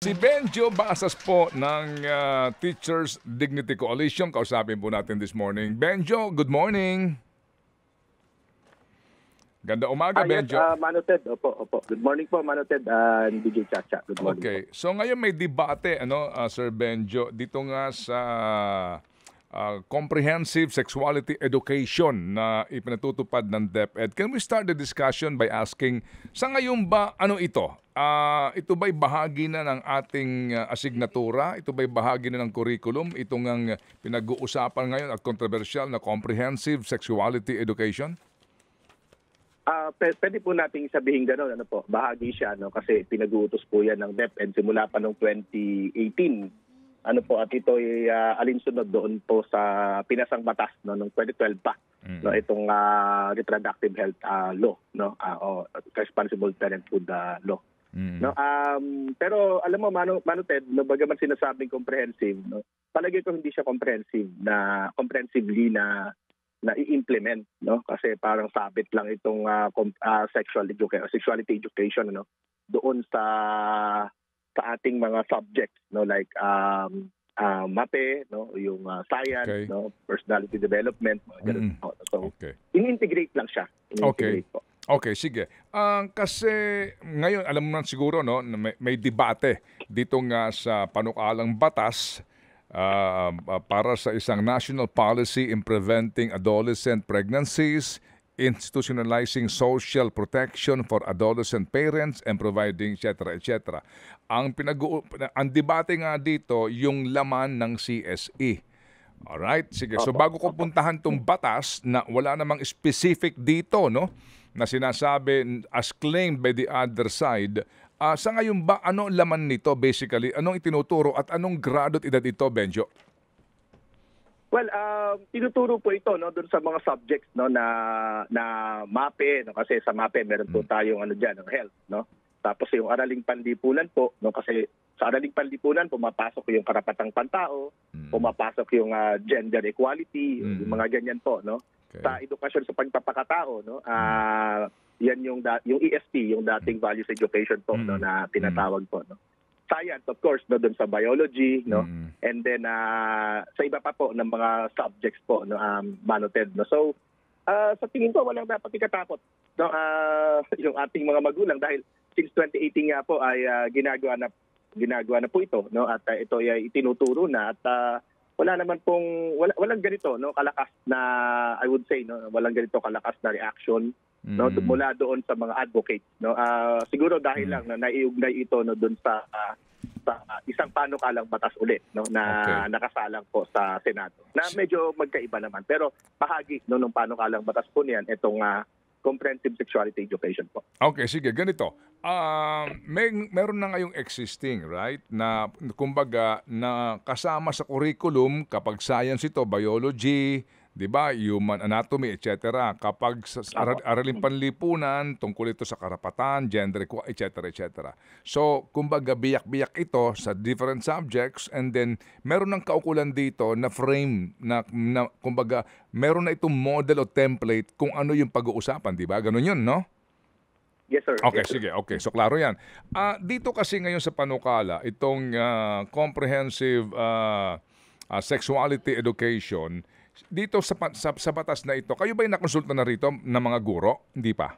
Si Benjo Basas po ng Teachers Dignity Coalition. Kausapin po natin this morning. Benjo, good morning. Ganda umaga, Benjo. Yes, Mano Ted. Opo. Good morning po, Mano Ted and DJ Chacha. Good morning Okay. po. So ngayon may debate, Sir Benjo, dito nga sa comprehensive sexuality education na ipinatutupad ng DepEd. Can we start the discussion by asking, sa ngayon ba, ano ito? Ito ba'y bahagi na ng ating asignatura? Ito ba'y bahagi na ng curriculum? Ito ngang pinag-uusapan ngayon at controversial na comprehensive sexuality education? Pwede po nating sabihin gano'n, bahagi siya, kasi pinag-uutos po yan ng DepEd simula pa noong 2018. At ito ay alinsunod doon po sa pinasang batas noong 2012 pa, itong reproductive health law, o responsible parenthood law. Pero alam mo, Mano Ted, bagaman sinasabing comprehensive, palagi ko hindi siya comprehensively na i-implement, kasi parang sabit lang itong sexuality education doon sa ating mga subjects, like MAPE, yung science, okay. Personality development, so in-integrate lang siya. Okay, sige. Kasi ngayon alam mo na siguro may debate dito nga sa panukalang batas para sa isang national policy in preventing adolescent pregnancies, institutionalizing social protection for adolescent parents and providing etc. Ang debate nga dito yung laman ng CSE. Alright, sige. So bago ko puntahan tong batas na wala namang specific dito, na sinasabi as claimed by the other side, sa ngayon ba ano laman nito basically? Anong itinuturo at anong grado at edad ito, Benjo? Well, tinuturo po ito doon sa mga subjects na MAPE, kasi sa MAPE meron po tayong diyan, ng health, Tapos yung araling panlipunan po, kasi sa araling panlipunan pumapasok yung karapatang pantao, pumapasok yung gender equality, yung mga ganyan po, Okay. Sa edukasyon sa pagpapakatao, yan yung ESP, yung dating values education po, na tinatawag po, Science, of course, doon sa biology, and then sa iba pa po ng mga subjects po, Mano Ted, So, sa tingin ko, walang dapat ikatakot, yung ating mga magulang dahil since 2018 nga po ay ginagawa na po ito, at ito ay itinuturo na at wala naman pong walang ganito kalakas na, I would say, walang ganito kalakas na reaction mula doon sa mga advocates, siguro dahil lang na naiugnay ito doon sa isang panukalang batas ulit na nakasalang po sa Senado na medyo magkaiba naman, pero bahagi ng panukalang batas po niyan itong comprehensive sexuality education po. Okay, sige, ganito. Meron na ngayong existing, right? Na kumbaga na kasama sa curriculum kapag science ito, biology, 'di ba? Human anatomy, etc. Kapag sa araling panlipunan tungkol ito sa karapatan, gender equality, etc. So, kumbaga biyak-biyak ito sa different subjects and then meron ng kaukulan dito na frame na kumbaga meron na itong model o template kung ano yung pag-uusapan, 'di ba? Ganun 'yun, no? Yes, sir. Okay, yes, sir. sige. Okay, so klaro yan. Dito kasi ngayon sa panukala, itong comprehensive sexuality education, dito sa batas na ito, kayo ba yung nakonsulta na rito ng mga guro? Hindi pa?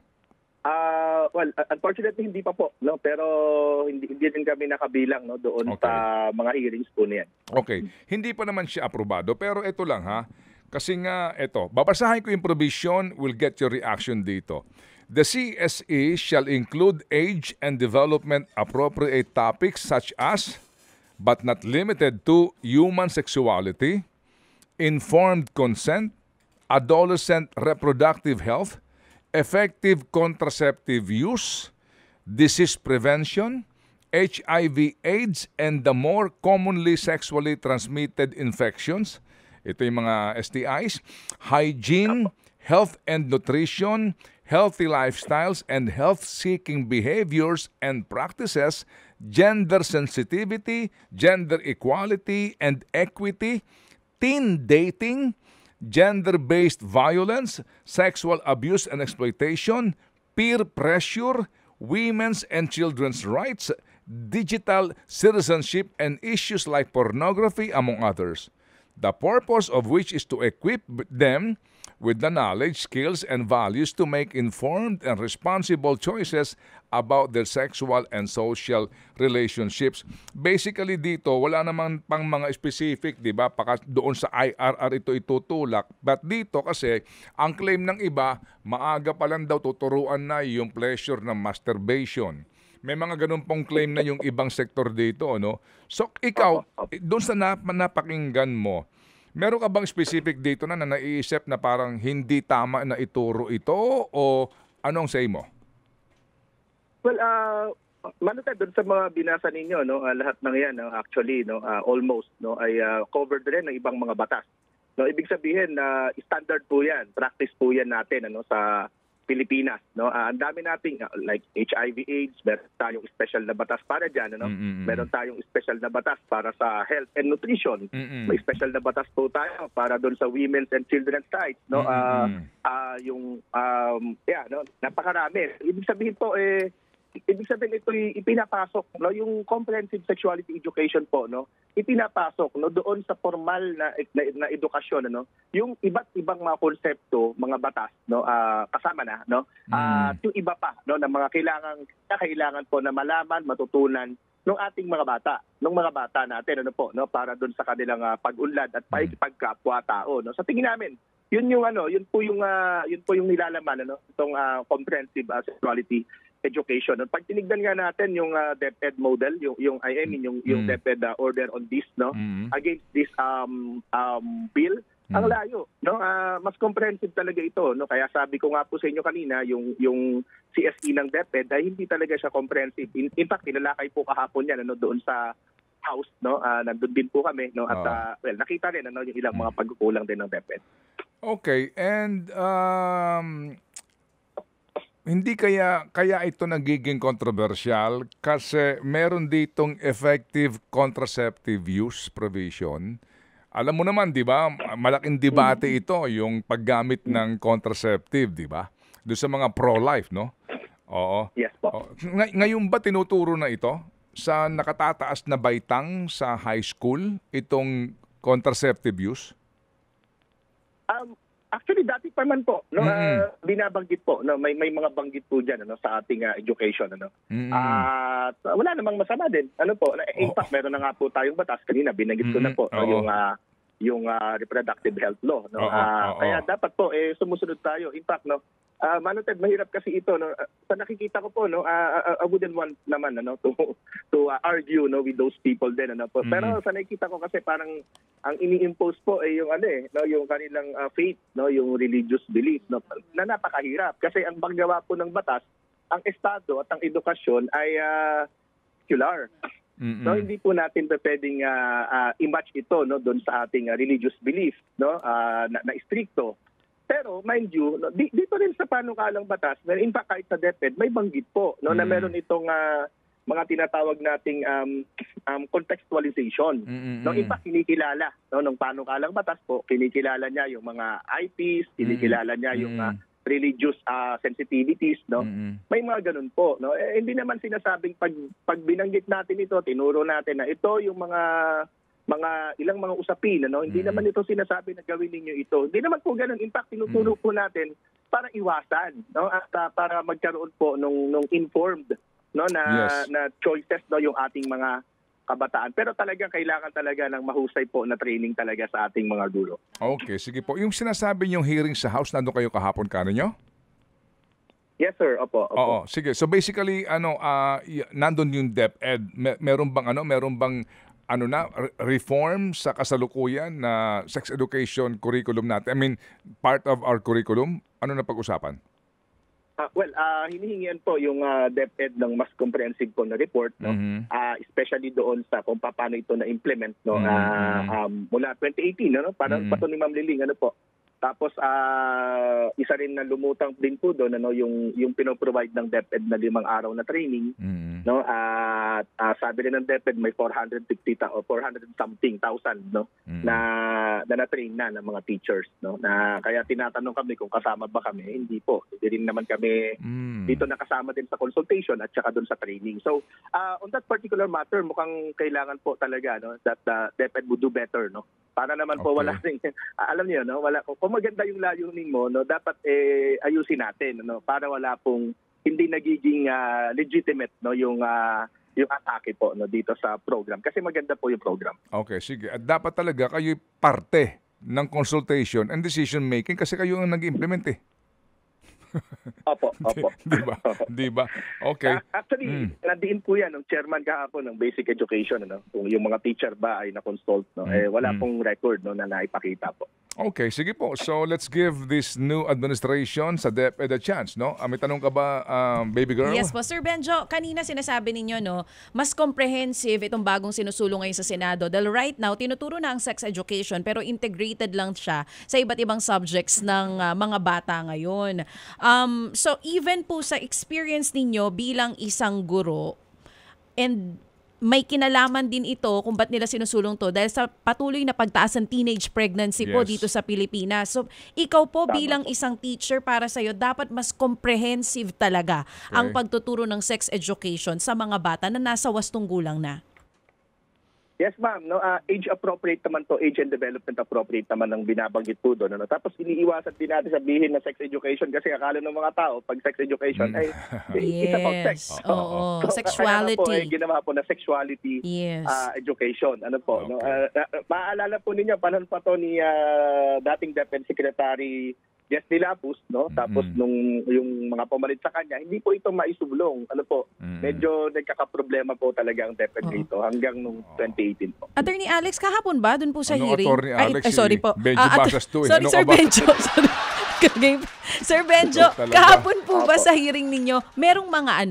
Well, unfortunately, hindi pa po. Pero hindi din kami nakabilang doon sa mga hearings po niyan. Okay. Hindi pa naman siya aprobado. Pero ito lang ha. Kasi nga, ito. Babasahin ko yung provision. We'll get your reaction dito. The CSE shall include age and development appropriate topics such as, but not limited to, human sexuality, informed consent, adolescent reproductive health, effective contraceptive use, disease prevention, HIV/AIDS, and the more commonly sexually transmitted infections. Ito yung mga STIs, hygiene, health and nutrition, healthy lifestyles and health-seeking behaviors and practices, gender sensitivity, gender equality and equity, teen dating, gender-based violence, sexual abuse and exploitation, peer pressure, women's and children's rights, digital citizenship, and issues like pornography, among others. The purpose of which is to equip them with the knowledge, skills, and values to make informed and responsible choices about their sexual and social relationships. Basically dito, wala naman pang mga specific, di ba? Doon sa IRR ito itutulak. But dito kasi, ang claim ng iba, maaga pa lang daw tuturuan na yung pleasure ng masturbation. May mga ganun pong claim na yung ibang sektor dito, ano? So, ikaw, doon sa napakinggan mo, meron ka bang specific dito na naiisip na parang hindi tama na ituro ito o anong say mo? Well, Manutad, doon sa mga binasa ninyo, no, lahat ng yan, no, actually, no, almost, no, ay covered rin ng ibang mga batas. No, ibig sabihin na standard po yan, practice po yan natin, ano, sa Pilipinas, no. Ang dami nating like HIV/AIDS, meron tayong special na batas para diyan, ano. Meron tayong special na batas para sa health and nutrition. May special na batas po tayo para doon sa women's and children's rights, no. No, napakarami. Ibig sabihin po ito ipinapasok, no, yung comprehensive sexuality education po, no, ipinapasok, no, doon sa formal na edukasyon, ano, yung iba't ibang mga konsepto, mga batas, no, kasama na, no, yung iba pa, no, na mga kailangan po na malaman, matutunan ng ating mga bata natin, ano po, no, para doon sa kanilang pag-unlad at pagkapwa-tao, no. Sa tingin namin, yun po yung nilalaman, ano, itong comprehensive sexuality education. Pag tinignan nga natin yung DepEd model, yung DepEd order on this, no, against this bill, ang layo, no, mas comprehensive talaga ito, no, kaya sabi ko nga po sa inyo kanina, yung CSE ng DepEd ay hindi talaga siya comprehensive. In fact, tinalakay po kahapon yan, ano, doon sa House, no, nandun din po kami, no, at nakita rin, ano, yung ilang mga pagkukulang din ng DepEd. Okay, and hindi kaya ito nagiging controversial kasi meron ditong effective contraceptive use provision. Alam mo naman, 'di ba? Malaking debate ito yung paggamit ng contraceptive, 'di ba? Doon sa mga pro-life, no? Oo. Yes po. Ngayon ba tinuturo na ito sa nakatataas na baitang sa high school itong contraceptive use? Actually, dati pa man po, no, binabanggit po, no, may mga banggit po diyan, ano, sa ating education, ano. At wala namang masama din, ano po. In fact, meron na nga po tayong batas kanina, binanggit ko na po, yung reproductive health law, no. Kaya dapat po sumusunod tayo. In fact, no, Manutad, mahirap kasi ito, no. Sa nakikita ko po, no, I wouldn't want naman, ano, to argue, no, with those people din, ano po. Pero sa nakikita ko kasi parang ang ini-impose po ay yung no, yung kanilang faith, no, yung religious belief, no, na napakahirap kasi ang paggawa po ng batas, ang estado at ang edukasyon ay secular. No, hindi po natin pwedeng i-match ito, no, doon sa ating religious belief, no, na stricto. Pero mind you, no, dito rin sa panukalang batas, in fact kahit sa DepEd may banggit po, no, na meron itong mga tinatawag nating contextualization. No, in fact kinikilala, no, ng panukalang batas po, kinikilala niya yung mga IPs, kinikilala niya yung religious sensitivities, no. May mga ganun po, no. Hindi naman sinasabing pag binanggit natin ito, tinuro natin na ito yung mga ilang mga usapin, ano, hindi naman ito sinasabi na gawin ninyo ito. Hindi naman po ganun. In fact, tinuturo po natin para iwasan, no, at para magkaroon po nung informed, no, na choices, no, yung ating mga kabataan. Pero talaga kailangan talaga ng mahusay po na training talaga sa ating mga guro. Okay, sige po. Yung sinasabi niyong hearing sa House, nandun kayo kahapon, ninyo? Yes, sir. Opo. Oo, sige. So basically, nandun yung DepEd. Meron bang reform sa kasalukuyan na sex education curriculum natin? I mean, part of our curriculum, ano na pag-usapan? Hinihingian po yung DepEd ng mas comprehensive po na report, no? Especially doon sa kung paano ito na-implement, no? Mula 2018, no? Para pato ni Ma'am Liling, ano po? Tapos isa rin na lumutang din po doon yung pino-provide ng DepEd na 5 araw na training, no? At sabi rin ng DepEd may 450 o 400 something thousand, no? na train na ng mga teachers, no? Na kaya tinatanong kami kung kasama ba kami. Hindi po. Hindi rin naman kami dito nakasama din sa consultation at saka doon sa training. So on that particular matter, mukhang kailangan po talaga, no, that DepEd would do better, no? Para naman po wala ring alam niyo, no, wala kung maganda yung layunin mo, no, dapat ayusin natin, no, para wala pong hindi nagiging legitimate, no, yung atake po, no, dito sa program kasi maganda po yung program. Okay, sige. At dapat talaga kayo parte ng consultation and decision making kasi kayo ang nag-implement eh. Opo. Di ba? Okay. Actually, nadiin po yan ng chairman kahapon ng Basic Education, no? Kung yung mga teacher ba ay na-consult, no? Wala pong record, no, na naipakita po. Okay, sige po. So let's give this new administration sa DepEd a chance, no? May tanong ka ba, baby girl? Yes po, Sir Benjo. Kanina sinasabi ninyo, no, mas comprehensive itong bagong sinusulong ngayon sa Senado. Dahil right now, tinuturo na ang sex education pero integrated lang siya sa iba't ibang subjects ng mga bata ngayon. So even po sa experience ninyo bilang isang guro, and may kinalaman din ito kung ba't nila sinusulong to dahil sa patuloy na pagtaas ng teenage pregnancy po dito sa Pilipinas. So, ikaw po bilang isang teacher para sa'yo, dapat mas comprehensive talaga ang pagtuturo ng sex education sa mga bata na nasa wastong gulang na. Yes, ma'am. No, age appropriate naman to, age and development appropriate naman ang binabanggit po doon. No? Tapos iniiwasan din natin sabihin na sex education kasi akala ng mga tao pag sex education ay it's about sex. Oo, so, sexuality. Kaya po, ginawa po na sexuality education. Ano po? Okay. No? Maaalala po ninyo, panahon pa to ni dating DepEd Secretary Yes, nilapos, no? Tapos nung yung mga pumalit sa kanya, hindi po ito maisublong. Ano po, medyo nagkakaproblema po talaga ang DepEd dito hanggang nung 2018 po. Attorney Alex, kahapon ba dun po sa hearing? Attorney Alex, sorry po. Benjo Basas to. Sorry, Sir Benjo. Sir Benjo, kahapon po ba sa hearing ninyo, merong mga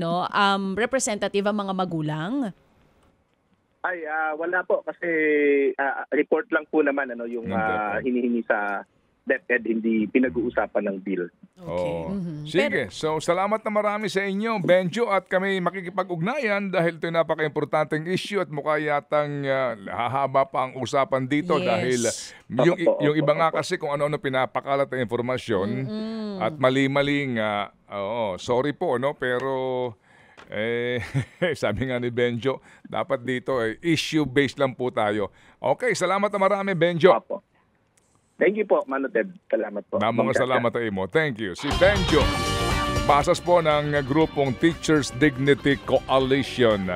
representative ang mga magulang? Ay, wala po kasi report lang po naman yung hinihingi sa DepEd, hindi pinag-uusapan ng bill. Okay. Sige, so salamat na marami sa inyo, Benjo, at kami makikipag-ugnayan dahil ito yung napaka-importanting issue at mukha yatang hahaba pa ang usapan dito dahil yung iba nga kasi kung ano-ano pinapakalat na informasyon at mali-maling, sorry po, no, pero sabi nga ni Benjo, dapat dito issue-based lang po tayo. Okay, salamat na marami, Benjo. Opo. Thank you po, Mano Ted. Salamat po. Mga salamat sa imo. Thank you. Si Benjo, Basas po ng grupong Teachers Dignity Coalition.